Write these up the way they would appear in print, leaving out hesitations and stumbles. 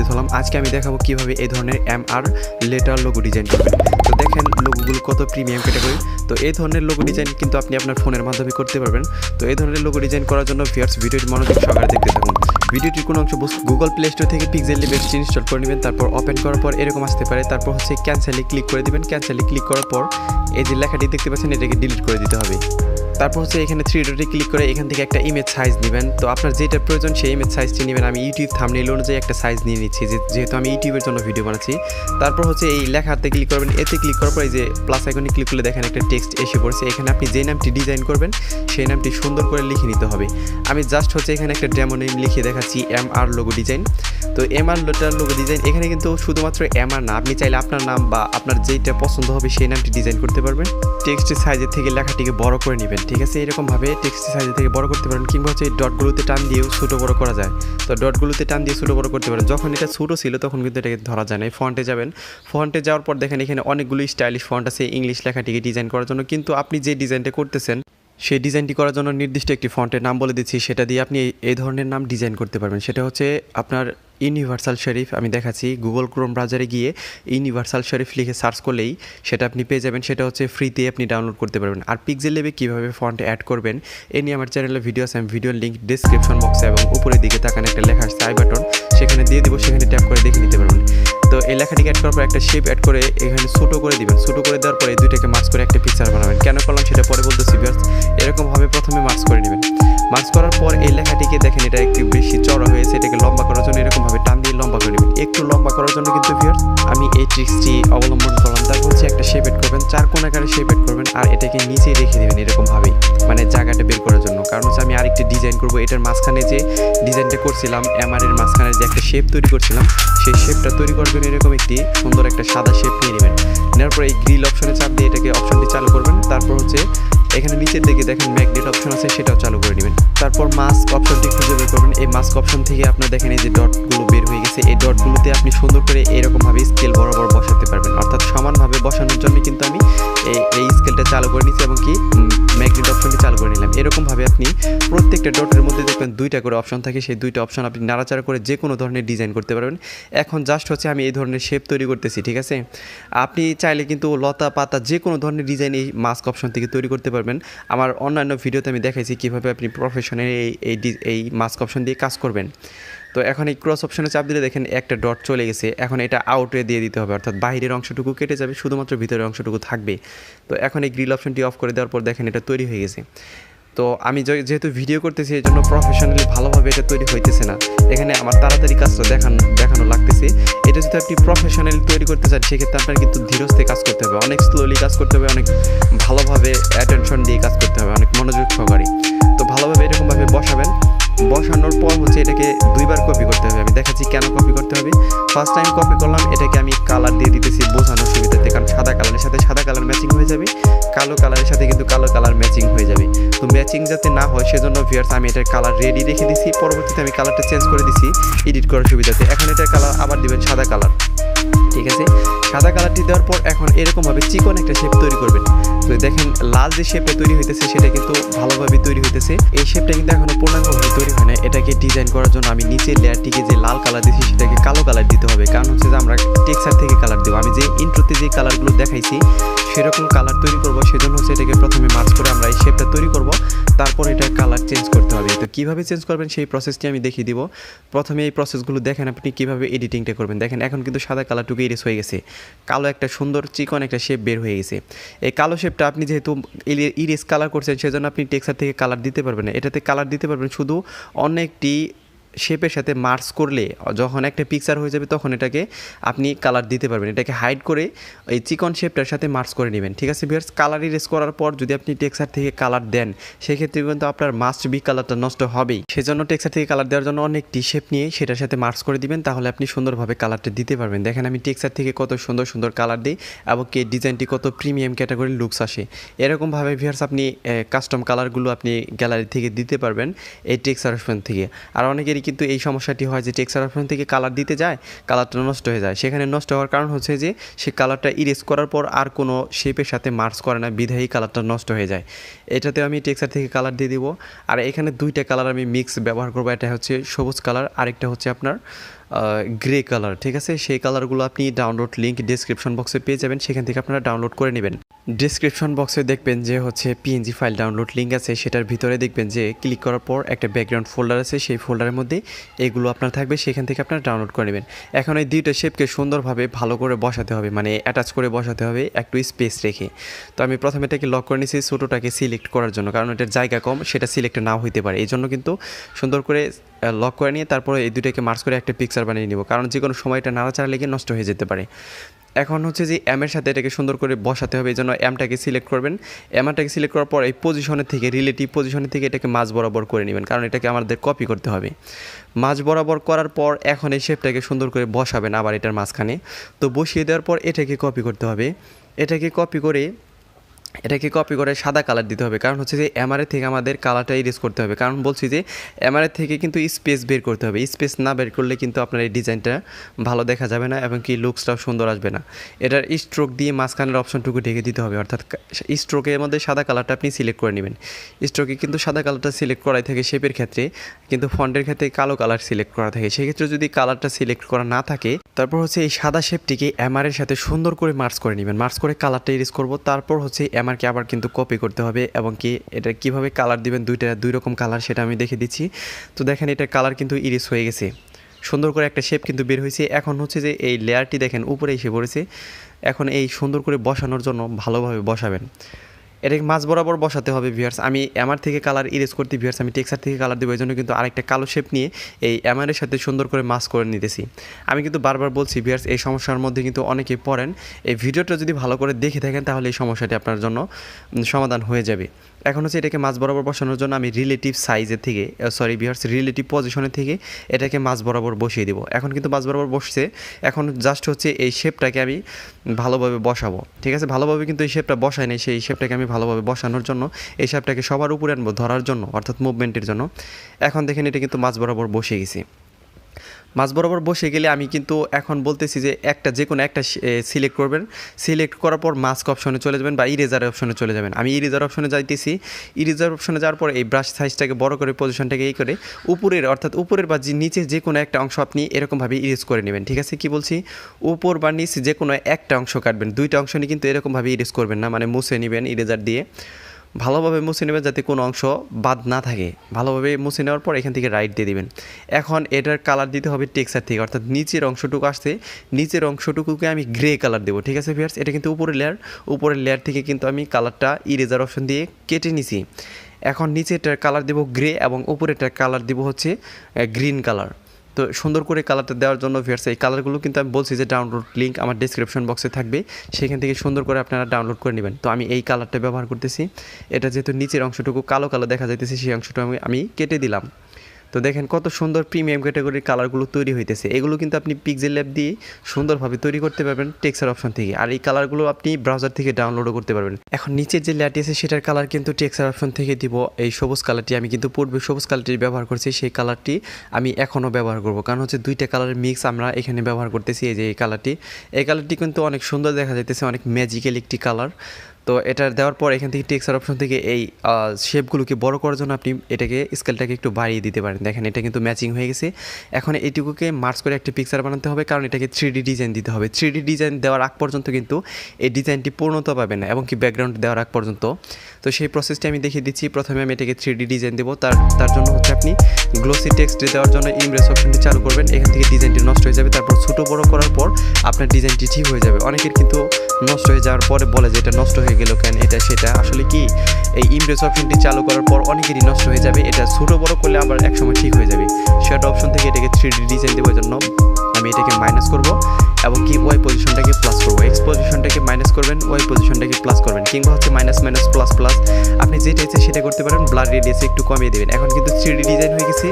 হলাম আজকে আমি দেখাবো কিভাবে এই ধরনের এমআর লেটার লোগো ডিজাইন করবেন। তো দেখেন লোগোগুলো কত প্রিমিয়াম ক্যাটাগরি। তো এই ধরনের লোগো ডিজাইন কিন্তু আপনি আপনার ফোনের মাধ্যমে করতে পারবেন। তো এই ধরনের লোগো ডিজাইন করার জন্য ভিউয়ার্স ভিডিওটি মনোযোগ সহকারে দেখতে থাকুন। ভিডিওটির কোনো অংশ গুগল প্লে স্টোর থেকে পিক্সেলি বেসটি ইনস্টল করে নেবেন। তারপর ওপেন করার পর এরকম আসতে পারে। তারপর হচ্ছে ক্যান্সেলে ক্লিক করে দিবেন। ক্যান্সেলে ক্লিক করার পর এই যে লেখাটি দেখতে পাচ্ছেন এটাকে ডিলিট করে দিতে হবে। তারপর হচ্ছে এখানে 3 ডটে ক্লিক করে এখান থেকে একটা ইমেজ সাইজ নেবেন। তো আপনার যেটা প্রয়োজন সেই ইমেজ সাইজটি নেবেন। আমি ইউটিউব থাম্বনেইল অনুযায়ী একটা সাইজ নিয়ে নিচ্ছি যেহেতু আমি ইউটিউবের জন্য ভিডিও বানাচ্ছি। তারপর হচ্ছে এই লেখাতে ক্লিক করবেন। এতে ক্লিক করার পর এই যে প্লাস আইকনে ক্লিক করলে দেখেন একটা টেক্সট এসে পড়ছে। এখানে আপনি যে নামটি ডিজাইন করবেন সেই নামটি সুন্দর করে লিখে নিতে হবে। আমি জাস্ট হচ্ছে এখানে একটা ডেমো নেম লিখে দেখাচ্ছি এমআর লোগো ডিজাইন। তো এমআর লেটার লোগো ডিজাইন এখানে কিন্তু শুধুমাত্র এমআর না, আপনি চাইলে আপনার নাম বা আপনার যেটা পছন্দ হবে সেই নামটি ডিজাইন করতে পারবেন। টেক্সটের সাইজের থেকে লেখাটিকে বড় করে নেবেন, ঠিক আছে? এরকমভাবে টেক্সটের সাইজের থেকে বড় করতে পারেন, কিংবা হচ্ছে ডটগুলোতে টান দিয়েও ছোটো বড় করা যায়। তো ডটগুলোতে টান দিয়ে ছোটো বড় করতে পারেন। যখন এটা ছোটো ছিল তখন কিন্তু এটাকে ধরা যায় না। এই ফন্টে যাবেন, ফন্টে যাওয়ার পর দেখেন এখানে অনেকগুলো স্টাইলিশ ফন্ট আছে ইংলিশ লেখাটিকে ডিজাইন করার জন্য। কিন্তু আপনি যে ডিজাইনটা করতেছেন সেই ডিজাইনটি করার জন্য নির্দিষ্ট একটি ফন্টের নাম বলে দিচ্ছি, সেটা দিয়ে আপনি এই ধরনের নাম ডিজাইন করতে পারবেন। সেটা হচ্ছে আপনার ইউনিভার্সাল শরীফ। আমি দেখাচ্ছি গুগল ক্রোম ব্রাউজারে গিয়ে ইউনিভার্সাল শরীফ লিখে সার্চ করলেই সেটা আপনি পেয়ে যাবেন। সেটা হচ্ছে ফ্রিতে আপনি ডাউনলোড করতে পারবেন। আর পিক্সেল ল্যাবে কীভাবে ফন্ট অ্যাড করবেন এ নিয়ে আমার চ্যানেলে ভিডিও আছে। আমি ভিডিওর লিঙ্ক ডিসক্রিপশন বক্সে এবং উপরের দিকে তাকান একটা লেখা আসছে আই বাটন, সেখানে দিয়ে দিব, সেখানে ট্যাপ করে দেখে নিতে পারবেন। তো এই লেখাটিকে অ্যাড করার পর একটা শেপ অ্যাড করে এখানে ছোটো করে দিবেন। ছোটো করে দেওয়ার পরে এই দুইটাকে মার্চ করে একটা পিকচার বানাবেন। কেন করলাম সেটা পরে বলতেছি ভিউয়ার্স। এরকমভাবে প্রথমে মার্চ করে নেবেন। মার্চ করার পর এই লেখাটিকে দেখেন এটা একটু বেশি চড়া হয়েছে, এটাকে লম্বা করার জন্য এরকমভাবে টান দিয়ে লম্বা করে নেবেন। একটু লম্বা করার জন্য কিন্তু ভিউয়ার্স আমি এই ট্রিক্সটি অবলম্বন করলাম। তারপর হচ্ছে একটা শেপ অ্যাড করবেন, 4 কোণ আকারে শেপ অ্যাড করবেন আর এটাকে নিচে রেখে দেবেন এরকমভাবে, মানে জায়গাটা বের করার জন্য। কারণ হচ্ছে আমি আরেকটি ডিজাইন করবো। এটার মাঝখানে যে ডিজাইনটা করছিলাম এমআর এর মাঝখানে যে একটা শেপ তৈরি করছিলাম সেই শেপটা তৈরি করার জন্য এরকম একটি সুন্দর একটা সাদা শেপ নিয়ে নেবেন। নেওয়ার পর এই গ্রিল অপশনে চাপ দিয়ে এটাকে অপশনটি চালু করবেন। তারপর হচ্ছে এখানে নিচের দিকে দেখেন ম্যাগনেট অপশন আছে, সেটাও চালু করে নেবেন। তারপর মাস্ক অপশনটি খুঁজে বের করবেন। এই মাস্ক অপশন থেকে আপনার দেখেন এই যে ডটগুলো বের হয়ে গেছে। এই ডটগুলোতে আপনি সুন্দর করে এরকমভাবে স্কেল বরাবর বসাতে পারবেন। অর্থাৎ সমানভাবে বসানোর জন্য কিন্তু আমি এই স্কেলটা চালু করে নিচ্ছি এবং কি ম্যাগনেট অপশনটি চালু করে নিলাম। এরকমভাবে আপনি প্রত্যেকটা ডটের মধ্যে দেখবেন 2টা করে অপশন থাকে। সেই 2টা অপশন আপনি নাড়াচাড়া করে যে কোনো ধরনের ডিজাইন করতে পারবেন। এখন জাস্ট হচ্ছে আমি এই ধরনের শেপ তৈরি করতেছি, ঠিক আছে? আপনি চাইলে কিন্তু লতা পাতা যে কোনো ধরনের ডিজাইন এই মাস্ক অপশন থেকে তৈরি করতে পারবেন। আমার অন্যান্য ভিডিওতে আমি দেখাইছি কীভাবে আপনি প্রফেশনাল এই মাস্ক অপশন দিয়ে কাজ করবেন। তো এখন এই ক্রস অপশনে চাপ দিলে দেখেন একটা ডট চলে গেছে। এখন এটা আউটে দিয়ে দিতে হবে, অর্থাৎ বাইরের অংশটুকু কেটে যাবে, শুধুমাত্র ভিতরের অংশটুকু থাকবে। তো এখন এই গ্রিল অপশনটি অফ করে দেওয়ার পর দেখেন এটা তৈরি হয়ে গেছে। তো আমি যেহেতু ভিডিও করতেছি এই জন্য প্রফেশনালি ভালোভাবে এটা তৈরি হইতেছে না। এখানে আমার তাড়াতাড়ি কাজটা দেখানো লাগতেছে। এটা যদি আপনি প্রফেশনালি তৈরি করতে চান সেক্ষেত্রে আপনার কিন্তু ধীরস্থির কাজ করতে হবে, অনেক স্লোলি কাজ করতে হবে, অনেক ভালোভাবে অ্যাটেনশন দিয়ে কাজ করতে হবে, অনেক মনোযোগ সহকারে। তো ভালোভাবে এরকমভাবে বসাবেন। বসানোর পর হচ্ছে এটাকে 2বার কপি করতে হবে। আমি দেখাচ্ছি কেন কপি করতে হবে। ফার্স্ট টাইম কপি করলাম, এটাকে আমি কালার দিয়ে দিতেছি বোঝানোর সুবিধাতে, কারণ সাদা কালারের সাথে সাদা কালার ম্যাচিং হয়ে যাবে, কালো কালারের সাথে কিন্তু কালো কালার ম্যাচিং হয়ে যাবে। তো ম্যাচিং যাতে না হয় সেজন্য ভিউয়ার্স আমি এটার কালার রেডি রেখে দিছি। পরবর্তীতে আমি কালারটা চেঞ্জ করে দিছি এডিট করার সুবিধাতে। এখন এটার কালার আবার দিবেন সাদা কালার, ঠিক আছে? সাদা কালারটি দেওয়ার পর এখন এরকমভাবে চিকন একটা শেপ তৈরি করবেন। তো দেখেন লাল যে শেপটা তৈরি হইতেছে সেটা কিন্তু ভালোভাবে তৈরি হইতেছে। এই শেপটা কিন্তু এখনো পূর্ণাঙ্গভাবে তৈরি হয় না। এটাকে ডিজাইন করার জন্য আমি নিচের লেয়ারটিকে যে লাল কালার দিয়েছি সেটাকে কালো কালার দিতে হবে। কারণ হচ্ছে যে আমরা টেক্সচার থেকে কালার দেবো। আমি যে ইন্ট্রোতে যে কালারগুলো দেখাইছি সেরকম কালার তৈরি করবো, সেজন্য হচ্ছে এটাকে প্রথমে মার্চ করে আমরা এই শেপটা তৈরি করব। তারপর এটার কালার চেঞ্জ করতে হবে। তো কীভাবে চেঞ্জ করবেন সেই প্রসেসটি আমি দেখিয়ে দিব। প্রথমে এই প্রসেসগুলো দেখেন আপনি কীভাবে এডিটিংটা করবেন। দেখেন এখন কিন্তু সাদা কালারটুকু ইরেজ হয়ে গেছে, কালো একটা সুন্দর চিকন একটা শেপ বের হয়ে গেছে। এই কালো শেপটা আপনি যেহেতু ইরেজ কালার করছেন সেজন্য আপনি টেক্সচার থেকে কালার দিতে পারবেন না। এটাতে কালার দিতে পারবেন শুধু অন্য একটি শেপের সাথে মার্চ করলে, যখন একটা পিকচার হয়ে যাবে তখন এটাকে আপনি কালার দিতে পারবেন। এটাকে হাইড করে এই চিকন শেপটার সাথে মার্চ করে নেবেন, ঠিক আছে ভিউয়ার্স? কালার ইরেজ করার পর যদি আপনি টেক্সচার থেকে কালার দেন সেক্ষেত্রে কিন্তু আপনার মাস্ট বি কালারটা নষ্ট হবেই। সেজন্য টেক্সচার থেকে কালার দেওয়ার জন্য অনেকটি শেপ নিয়ে সেটার সাথে মার্চ করে দিবেন, তাহলে আপনি সুন্দরভাবে কালারটা দিতে পারবেন। দেখেন আমি টেক্সচার থেকে কত সুন্দর সুন্দর কালার দিই এবং কি ডিজাইনটি কত প্রিমিয়াম ক্যাটাগরির লুকস আসে। এরকমভাবে ভিউয়ার্স আপনি কাস্টম কালারগুলো আপনি গ্যালারি থেকে দিতে পারবেন এই টেক্সচার অপশন থেকে। আর অনেকেরই কিন্তু এই সমস্যাটি হয় যে টেক্সচার অপশন থেকে কালার দিতে যায়, কালারটা নষ্ট হয়ে যায়। সেখানে নষ্ট হওয়ার কারণ হচ্ছে যে সে কালারটা ইরেজ করার পর আর কোনো শেপের সাথে মার্চ করে না, বিধায়ী কালারটা নষ্ট হয়ে যায়। এটাতে আমি টেক্সচার থেকে কালার দিয়ে দিব। আর এখানে 2টা কালার আমি মিক্স ব্যবহার করবো। এটা হচ্ছে সবুজ কালার, আরেকটা হচ্ছে আপনার গ্রে কালার, ঠিক আছে? সেই কালারগুলো আপনি ডাউনলোড লিঙ্ক ডেসক্রিপশন বক্সে পেয়ে যাবেন, সেখান থেকে আপনারা ডাউনলোড করে নেবেন। ডেসক্রিপশন বক্সে দেখবেন যে হচ্ছে পিএনজি ফাইল ডাউনলোড লিঙ্ক আছে, সেটার ভিতরে দেখবেন যে ক্লিক করার পর একটা ব্যাকগ্রাউন্ড ফোল্ডার আছে, সেই ফোল্ডারের মধ্যে এগুলো আপনার থাকবে, সেখান থেকে আপনারা ডাউনলোড করে নেবেন। এখন এই দুইটা শেপকে সুন্দরভাবে ভালো করে বসাতে হবে, মানে অ্যাটাচ করে বসাতে হবে একটু স্পেস রেখে। তো আমি প্রথমে এটাকে লক করে নিয়েছি ছোটোটাকে সিলেক্ট করার জন্য, কারণ এটার জায়গা কম, সেটা সিলেক্ট নাও হইতে পারে, এই জন্য কিন্তু সুন্দর করে লক করে নিয়ে তারপরে এই দুটোকে মার্চ করে একটা পিকচার বানিয়ে নিব, কারণ যে কোনো সময় এটা নাড়াচাড়া লেগে নষ্ট হয়ে যেতে পারে। এখন হচ্ছে যে এমের সাথে এটাকে সুন্দর করে বসাতে হবে, এই জন্য এমটাকে সিলেক্ট করবেন। এমটাকে সিলেক্ট করার পর এই পজিশনের থেকে রিলেটিভ পজিশনের থেকে এটাকে মাঝ বরাবর করে নেবেন, কারণ এটাকে আমাদের কপি করতে হবে। মাঝ বরাবর করার পর এখন এই শেপটাকে সুন্দর করে বসাবেন আবার এটার মাঝখানে। তো বসিয়ে দেওয়ার পর এটাকে কপি করতে হবে, এটাকে কপি করে সাদা কালার দিতে হবে, কারণ হচ্ছে যে এমআরএ থেকে আমাদের কালারটা ইরেজ করতে হবে, কারণ বলছি যে এমআরএ থেকে কিন্তু স্পেস বের করতে হবে, স্পেস না বের করলে কিন্তু আপনার এই ডিজাইনটা ভালো দেখা যাবে না এবং কি লুকসটাও সুন্দর আসবে না। এটার স্ট্রোক দিয়ে মাঝখানের অপশনটুকু ঢেকে দিতে হবে, অর্থাৎ স্ট্রোকের মধ্যে সাদা কালারটা আপনি সিলেক্ট করে নেবেন। স্ট্রোকে কিন্তু সাদা কালারটা সিলেক্ট করাই থাকে শেপের ক্ষেত্রে, কিন্তু ফন্টের ক্ষেত্রে কালো কালার সিলেক্ট করা থাকে। সেক্ষেত্রে যদি কালারটা সিলেক্ট করা না থাকে, তারপর হচ্ছে এই সাদা শেপটিকে এমআরের সাথে সুন্দর করে মার্চ করে নেবেন, মার্চ করে কালারটা ইরেজ করব। তারপর হচ্ছে এমআরকে আবার কিন্তু কপি করতে হবে, এবং কি এটা কীভাবে কালার দিবেন, দুই রকম কালার সেটা আমি দেখে দিচ্ছি। তো দেখেন এটার কালার কিন্তু ইরেজ হয়ে গেছে, সুন্দর করে একটা শেপ কিন্তু বের হয়েছে। এখন হচ্ছে যে এই লেয়ারটি দেখেন উপরে এসে পড়েছে, এখন এই সুন্দর করে বসানোর জন্য ভালোভাবে বসাবেন, এটাকে মাঝ বরাবর বসাতে হবে ভিউয়ার্স। আমি এমআর থেকে কালার ইরেজ করতে ভিউয়ার্স আমি টেক্সচার থেকে কালার দেবো, এই জন্য কিন্তু আরেকটা কালো শেপ নিয়ে এই এমআরের সাথে সুন্দর করে মাস্ক করে নিতেছি। আমি কিন্তু বারবার বলছি ভিউয়ার্স, এই সমস্যার মধ্যে কিন্তু অনেকেই পড়েন, এই ভিডিওটা যদি ভালো করে দেখে থাকেন তাহলে এই সমস্যাটি আপনার জন্য সমাধান হয়ে যাবে। এখন হচ্ছে এটাকে মাঝ বরাবর বসানোর জন্য আমি রিলেটিভ সাইজের থেকে ভিউয়ার্স রিলেটিভ পজিশনের থেকে এটাকে মাঝ বরাবর বসিয়ে দিব। এখন কিন্তু মাঝ বরাবর বসছে, এখন জাস্ট হচ্ছে এই শেপটাকে আমি ভালোভাবে বসাবো, ঠিক আছে? ভালোভাবে কিন্তু এই শেপটা বসাই নাই, সেই শেপটাকে আমি ভালোভাবে বসানোর জন্য এই শেপটাকে সবার উপরে আনবো ধরার জন্য, অর্থাৎ মুভমেন্টের জন্য। এখন দেখেন এটা কিন্তু মাঝ বরাবর বসে গেছি। মাঝ বরাবর বসে গেলে আমি কিন্তু এখন বলতেছি যে যে কোনো একটা সিলেক্ট করবেন, সিলেক্ট করার পর মাস্ক অপশনে চলে যাবেন বা ইরেজার অপশনে চলে যাবেন। আমি ইরেজার অপশনে যাইতেছি, ইরেজার অপশনে যাওয়ার পর এই ব্রাশ সাইজটাকে বড় করে পজিশনটাকে এই করে উপরের বা নিচের যে কোনো একটা অংশ আপনি এরকমভাবে ইরেজ করে নেবেন, ঠিক আছে? কি বলছি, উপর বা নিচে যে কোনো একটা অংশ কাটবেন, দুইটা অংশ নিয়ে কিন্তু এরকমভাবে ইরেজ করবেন না, মানে মুছে নেবেন ইরেজার দিয়ে, ভালোভাবে মুছে নেবেন যাতে কোনো অংশ বাদ না থাকে। ভালোভাবে মুছে নেওয়ার পর এখান থেকে রাইট দিয়ে দিবেন। এখন এটার কালার দিতে হবে টেক্সচার থেকে, অর্থাৎ নিচের অংশটুকু আসছে, নিচের অংশটুকুকে আমি গ্রে কালার দেবো, ঠিক আছে ভিউয়ার্স? এটা কিন্তু উপরের লেয়ার থেকে কিন্তু আমি কালারটা ইরেজার অপশন দিয়ে কেটে নিছি। এখন নিচেরটার কালার দেবো গ্রে এবং উপরেরটার কালার দেবো হচ্ছে গ্রিন কালার। তো সুন্দর করে কালারটা দেওয়ার জন্য ভিউয়ার্স এই কালারগুলো কিন্তু আমি বলছি যে ডাউনলোড লিঙ্ক আমার ডেসক্রিপশন বক্সে থাকবে, সেখান থেকে সুন্দর করে আপনারা ডাউনলোড করে নেবেন। তো আমি এই কালারটা ব্যবহার করতেছি, এটা যেহেতু নিচের অংশটুকু কালো কালো দেখা যাইতেছে, সেই অংশটা আমি কেটে দিলাম। তো দেখেন কত সুন্দর প্রিমিয়াম ক্যাটাগরির কালারগুলো তৈরি হইতেছে। এগুলো কিন্তু আপনি পিক্সেল ল্যাব দিয়ে সুন্দরভাবে তৈরি করতে পারবেন টেক্সচার অপশন থেকে, আর এই কালারগুলো আপনি ব্রাউজার থেকে ডাউনলোডও করতে পারবেন। এখন নিচের যে ল্যাটি আছে সেটার কালার কিন্তু টেক্সচার অপশন থেকে দিব। এই সবুজ কালারটি আমি কিন্তু পূর্বে সবুজ কালারটি ব্যবহার করছি, সেই কালারটি আমি এখনও ব্যবহার করব, কারণ হচ্ছে দুইটা কালারের মিক্স আমরা এখানে ব্যবহার করতেছি। এই যে এই কালারটি কিন্তু অনেক সুন্দর দেখা যাইতেছে, অনেক ম্যাজিক্যাল একটি কালার। তো এটা দেওয়ার পর এখান থেকে টেক্সচার অপশন থেকে এই শেপগুলোকে বড় করার জন্য আপনি এটাকে স্কেলটাকে একটু বাড়িয়ে দিতে পারেন। দেখেন এটা কিন্তু ম্যাচিং হয়ে গেছে। এখন এইটুকুকে মার্চ করে একটা পিকচার বানাতে হবে, কারণ এটাকে 3D ডিজাইন দিতে হবে। 3D ডিজাইন দেওয়ার আগ পর্যন্ত কিন্তু এই ডিজাইনটি পূর্ণতা পাবে না, এবং কি ব্যাকগ্রাউন্ড দেওয়ার আগ পর্যন্ত। তো সেই প্রসেসটি আমি দেখিয়ে দিচ্ছি। প্রথমে আমি এটাকে 3D ডিজাইন দেবো, তার জন্য হচ্ছে আপনি গ্লোসি টেক্সট দেওয়ার জন্য ইমপ্রেস অপশনটি চালু করবেন, এখান থেকে ডিজাইনটি নষ্ট হয়ে যাবে। তারপর ছোটো বড় করার পর আপনার ডিজাইনটি ঠিক হয়ে যাবে। অনেকের কিন্তু নষ্ট হয়ে যাওয়ার পরে বলে যে এটা নষ্ট হয়ে গেল কেন, এটা সেটা আসলে কি এই ইমপ্রেস অপশনটি চালু করার পর অনেকেরই নষ্ট হয়ে যাবে। এটা ছোটো বড় করলে আবার একসময় ঠিক হয়ে যাবে। শ্যাডো অপশন থেকে এটাকে 3D ডিজাইন দেওয়ার জন্য আমি এটাকে মাইনাস করব, এবং কি ওয়াই পজিশনটাকে প্লাস করবো। এক্স পজিশনটাকে মাইনাস করবেন, ওয়াই পজিশনটাকে প্লাস করবেন, কিংবা হচ্ছে মাইনাস মাইনাস প্লাস প্লাস, আপনি যেটা ইচ্ছে সেটা করতে পারেন। ব্লার রেডিয়াস একটু কমিয়ে দেবেন। এখন কিন্তু 3D ডিজাইন হয়ে গেছে,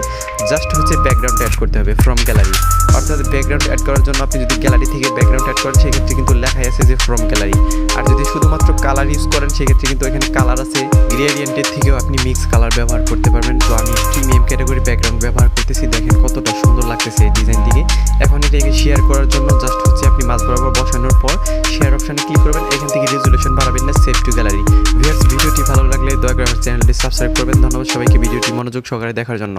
জাস্ট হচ্ছে ব্যাকগ্রাউন্ড অ্যাড করতে হবে ফ্রম গ্যালারি। অর্থাৎ ব্যাকগ্রাউন্ড অ্যাড করার জন্য আপনি যদি গ্যালারি থেকে ব্যাকগ্রাউন্ড অ্যাড করেন সেক্ষেত্রে কিন্তু লেখাই আছে যে ফ্রম গ্যালারি। আর যদি শুধুমাত্র কালার ইউজ করেন সেক্ষেত্রে কিন্তু এখানে কালার আছে, গ্রেডিয়েন্টের থেকেও আপনি মিক্স কালার ব্যবহার করতে পারবেন। তো আমি প্রিমিয়াম ক্যাটাগরি ব্যাকগ্রাউন্ড ব্যবহার করতেছি, দেখেন কতটা সুন্দর লাগতেছে এই ডিজাইন দিকে। এখন এটাকে শেয়ার করার জন্য জাস্ট হচ্ছে আপনি মাঝ বরাবর বসানোর পর শেয়ার অপশানে ক্লিক করবেন, এখান থেকে রেজুলেশন বাড়াবেন না, সেভ টু গ্যালারি। ভিউয়ার্স ভিডিওটি ভালো লাগলে দয়া করে আমার চ্যানেলটি সাবস্ক্রাইব করবেন। ধন্যবাদ সবাইকে ভিডিওটি মনোযোগ সহকারে দেখার জন্য।